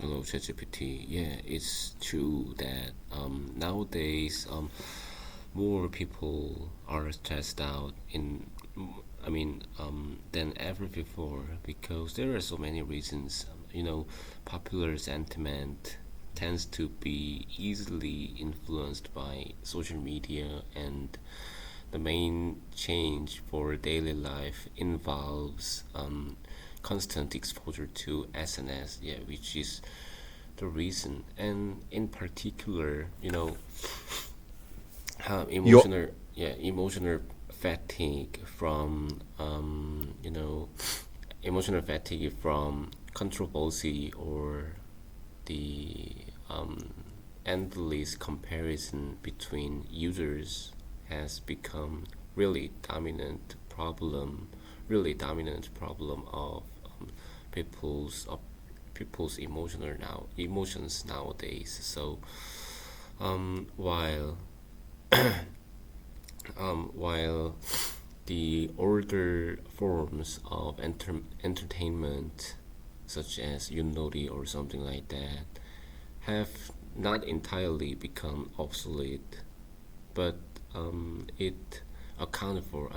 Hello, ChatGPT. Yeah, it's true that nowadays more people are stressed out than ever before because there are so many reasons. Popular sentiment tends to be easily influenced by social media, and the main change for daily life involves constant exposure to SNS, yeah, which is the reason. And in particular, Your emotional fatigue from emotional fatigue from controversy or the endless comparison between users has become really dominant problem of people's of people's emotions nowadays. So while the older forms of entertainment, such as Unity or something like that, have not entirely become obsolete, but it account for,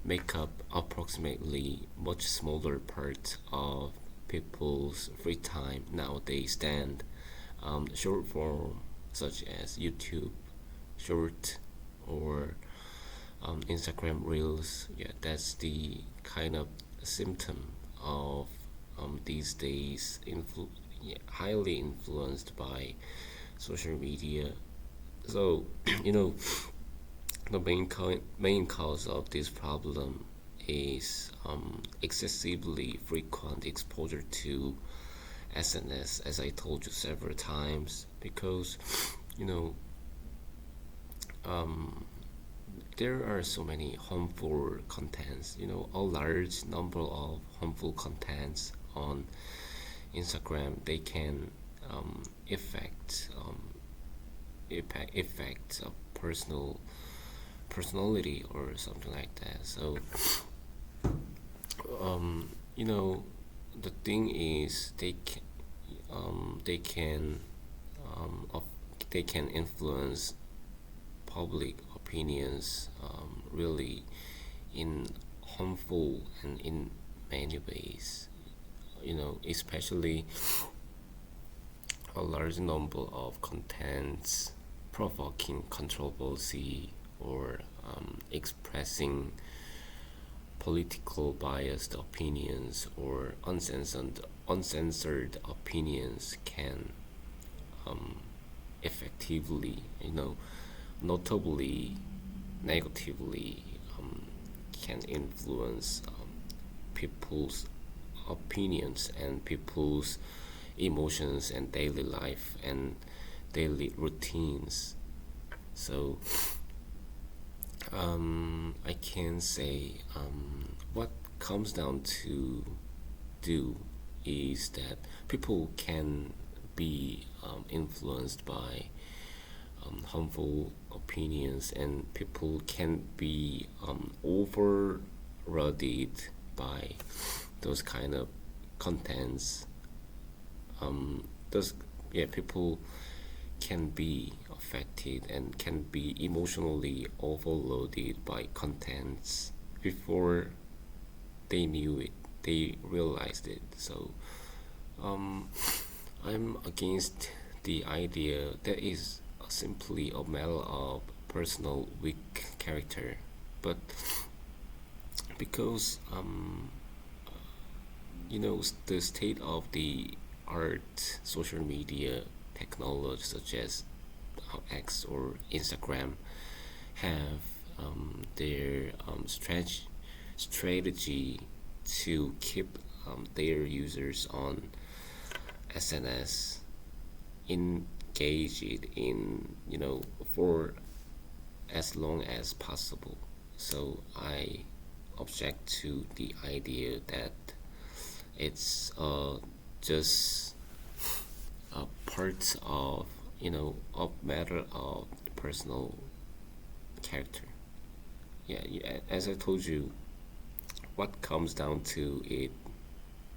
make up approximately much smaller part of people's free time nowadays than short form such as YouTube short or Instagram Reels. Yeah, that's the kind of symptom of these days yeah, highly influenced by social media. So, you know, the main cause of this problem is excessively frequent exposure to SNS, as I told you several times, because you know um, there are so many harmful contents. A large number of harmful contents on Instagram. They can affect a personality or something like that. So you know the thing is they can of they can influence public opinions really in harmful and in many ways. Especially a large number of contents provoking controversy or expressing political biased opinions or uncensored opinions can effectively, notably negatively can influence people's opinions and people's emotions and daily life and daily routines. So I can say what comes down to do is that people can be influenced by harmful opinions, and people can be overloaded by those kind of contents. Those Yeah, people can be affected and can be emotionally overloaded by contents before they knew it, they realized it. So um, I'm against the idea that is simply a matter of personal weak character, but because the state of the art social media technology such as X or Instagram have their strategy to keep their users on SNS engaged in for as long as possible. So I object to the idea that it's just a part of a matter of personal character. Yeah, as I told you, what comes down to it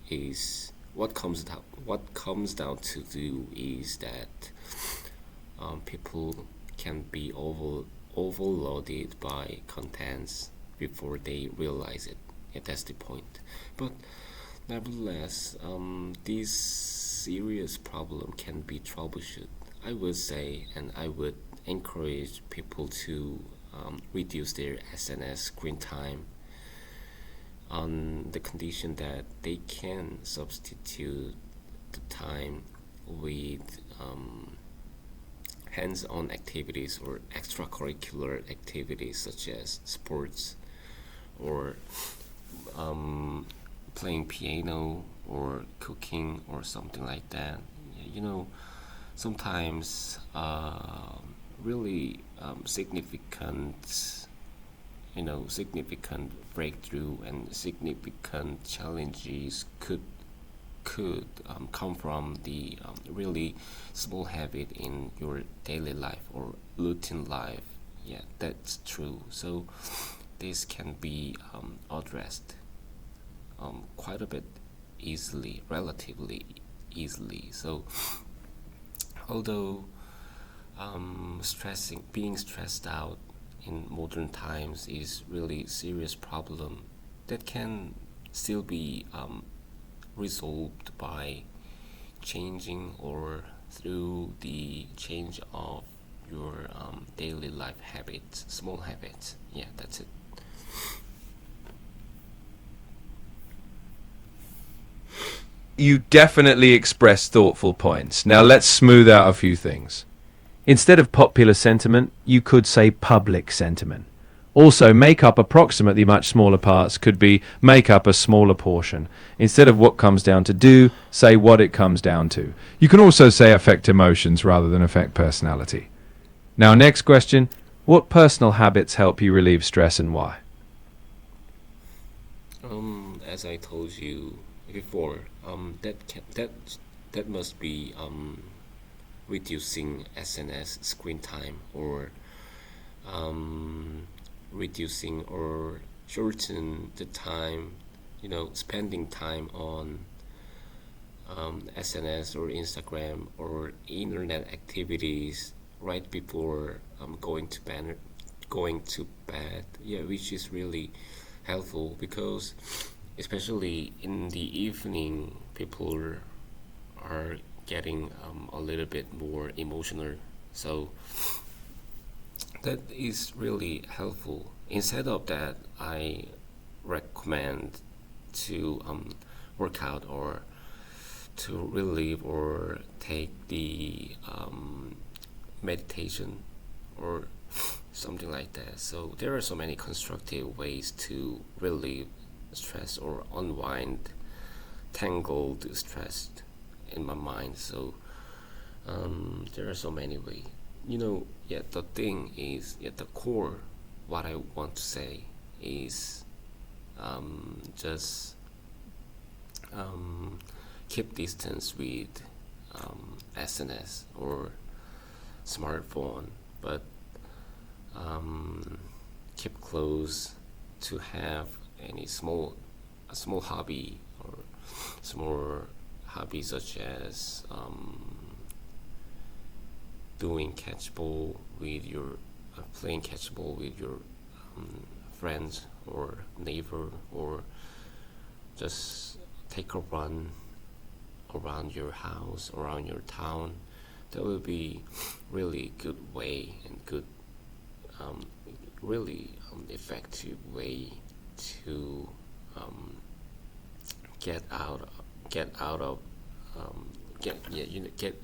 is what comes down to do is that people can be overloaded by contents before they realize it. Yeah, that's the point. But nevertheless, this serious problem can be troubleshoot. I would say, and I would encourage people to reduce their SNS screen time on the condition that they can substitute the time with hands-on activities or extracurricular activities such as sports or um, playing piano or cooking or something like that. You know, sometimes really significant breakthrough and significant challenges could come from the really small habit in your daily life or routine life. Yeah, that's true. So this can be addressed quite a bit easily, relatively easily. So although being stressed out in modern times is really serious problem that can still be resolved by changing or through the change of your daily life habits, small habits. Yeah, that's it. You definitely express thoughtful points. Now let's smooth out a few things. Instead of popular sentiment, you could say public sentiment. Also, make up approximately much smaller parts could be make up a smaller portion. Instead of what comes down to do, say what it comes down to. You can also say affect emotions rather than affect personality. Now, next question. What personal habits help you relieve stress and why? As I told you before, that must be reducing SNS screen time or um, reducing or shorten the time, spending time on SNS or Instagram or internet activities right before going to bed. Yeah, which is really helpful because especially in the evening, people are getting a little bit more emotional. So that is really helpful. Instead of that, I recommend to work out or to relieve or take the meditation or something like that. So there are so many constructive ways to relieve stress or unwind tangled stress in my mind. So there are so many ways. Yeah, the thing is, yeah, the core, what I want to say is just um, keep distance with SNS or smartphone, but um, keep close to have any a small hobby or small hobby such as doing catchball with your playing catchball with your friends or neighbor or just take a run around your house around your town. That will be really good way and good really effective way to um, get out get out of get yeah get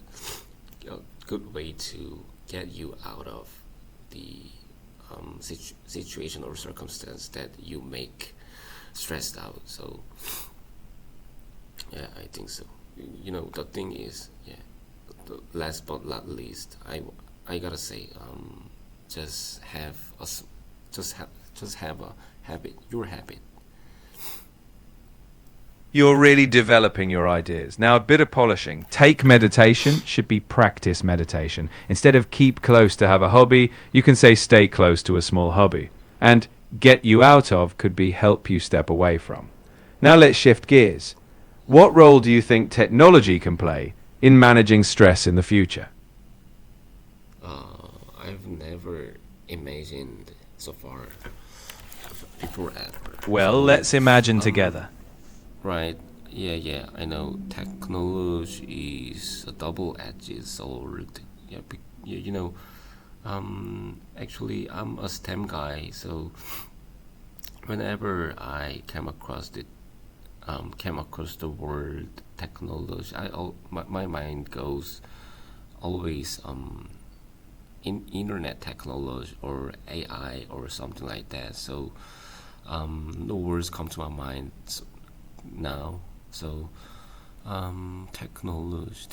a good way to get you out of the situation or circumstance that you make stressed out. So yeah, I think so. The thing is, yeah, the last but not least, I gotta say, just have a just have a habit, your habit. You're really developing your ideas. Now, a bit of polishing. Take meditation should be practice meditation. Instead of keep close to have a hobby, you can say stay close to a small hobby. And get you out of could be help you step away from. Now let's shift gears. What role do you think technology can play in managing stress in the future? I've never imagined so far before ever. Well, So, let's imagine um, together. right, yeah, yeah, I know technology is a double-edged sword. Yeah, actually, I'm a STEM guy, so whenever I came across the word technology, my mind goes always in internet technology or AI or something like that. So no words come to my mind now. So technology,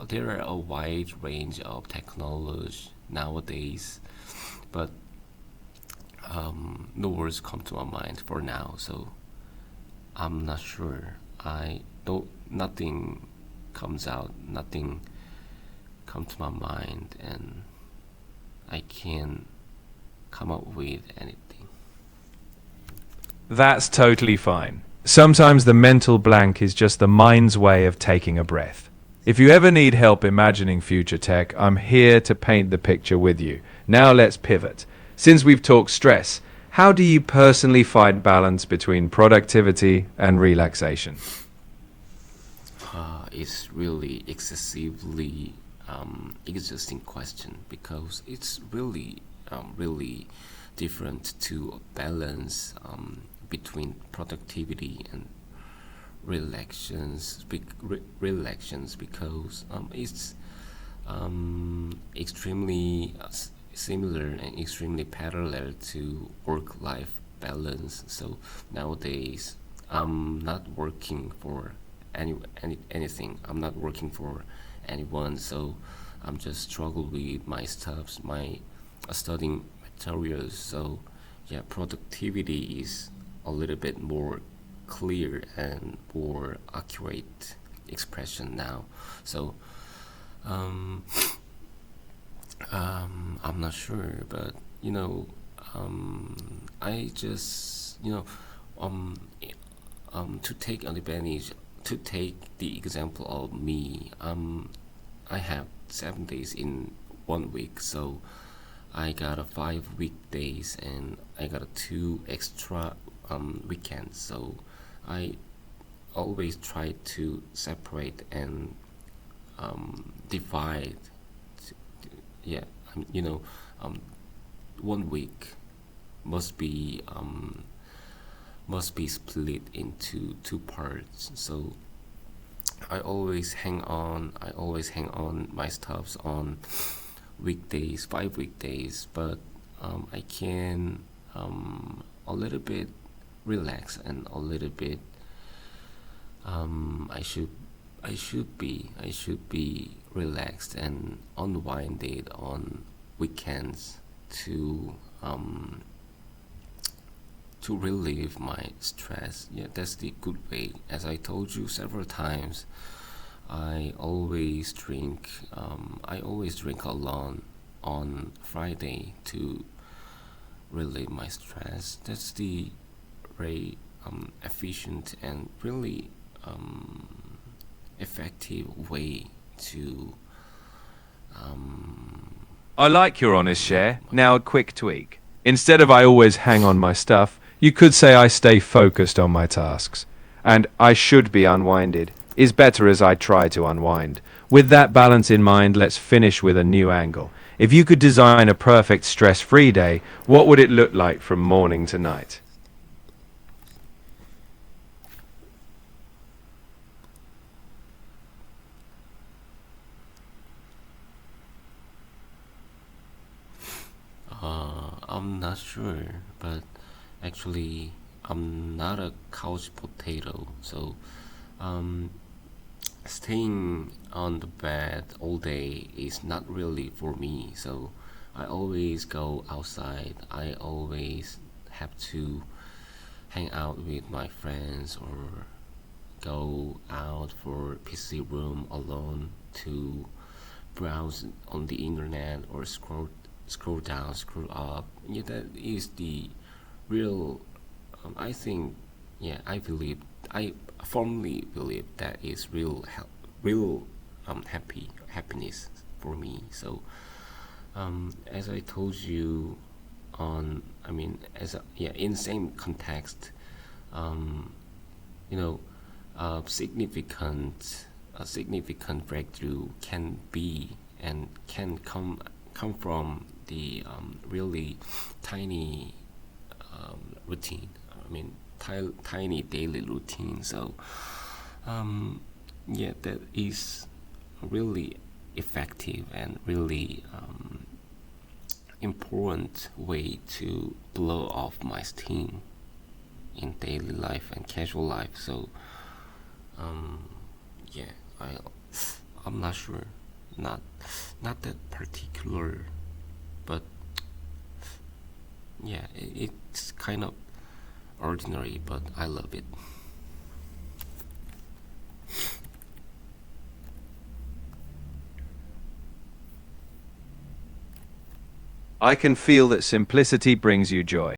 there are a wide range of technology nowadays, but no words come to my mind for now. So I'm not sure. I don't. Nothing comes out. Nothing comes to my mind, and I can't come up with anything. That's totally fine. Sometimes the mental blank is just the mind's way of taking a breath. If you ever need help imagining future tech, I'm here to paint the picture with you. Now let's pivot. Since we've talked stress, how do you personally find balance between productivity and relaxation? It's really excessively exhausting question because it's really different to balance between productivity and relaxations because it's extremely similar and extremely parallel to work-life balance. So nowadays, I'm not working for anything. I'm not working for anyone. So I'm just struggle with my stuffs, my studying materials. So yeah, productivity is a little bit more clear and more accurate expression now. So um, I'm not sure, but I just um, to take advantage, to take the example of me, I have 7 days in 1 week, so I got a 5 weekdays and I got a two extra weekends. So I always try to separate and divide. Yeah, um, 1 week must be split into two parts. So I always hang on my stuffs on weekdays, 5 weekdays, but I can a little bit relax and a little bit I should I should be relaxed and unwinded on weekends to um, to relieve my stress. Yeah, that's the good way. As I told you several times, I always drink alone on Friday to relieve my stress. That's the very efficient and really effective way to um, I like your honest relieve share. my. Now, a quick tweak. Instead of I always hang on my stuff, you could say I stay focused on my tasks. And I should be unwinded is better as I try to unwind. With that balance in mind, let's finish with a new angle. If you could design a perfect stress free day, what would it look like from morning to night? I'm not sure, but actually, I'm not a couch potato, so um, staying on the bed all day is not really for me. So I always go outside. I always have to hang out with my friends or go out for PC room alone to browse on the internet or scroll down, scroll up. Yeah, that is the real. I think yeah, I firmly believe that is real happiness for me. So as I told you on, I mean, yeah, in same context, um, you know, a significant breakthrough can be and can come from the really tiny routine. I mean, tiny daily routine. So yeah, that is really effective and really important way to blow off my steam in daily life and casual life. So yeah, I'm not sure, not not that particular, but yeah, it's kind of ordinary, but I love it. I can feel that simplicity brings you joy.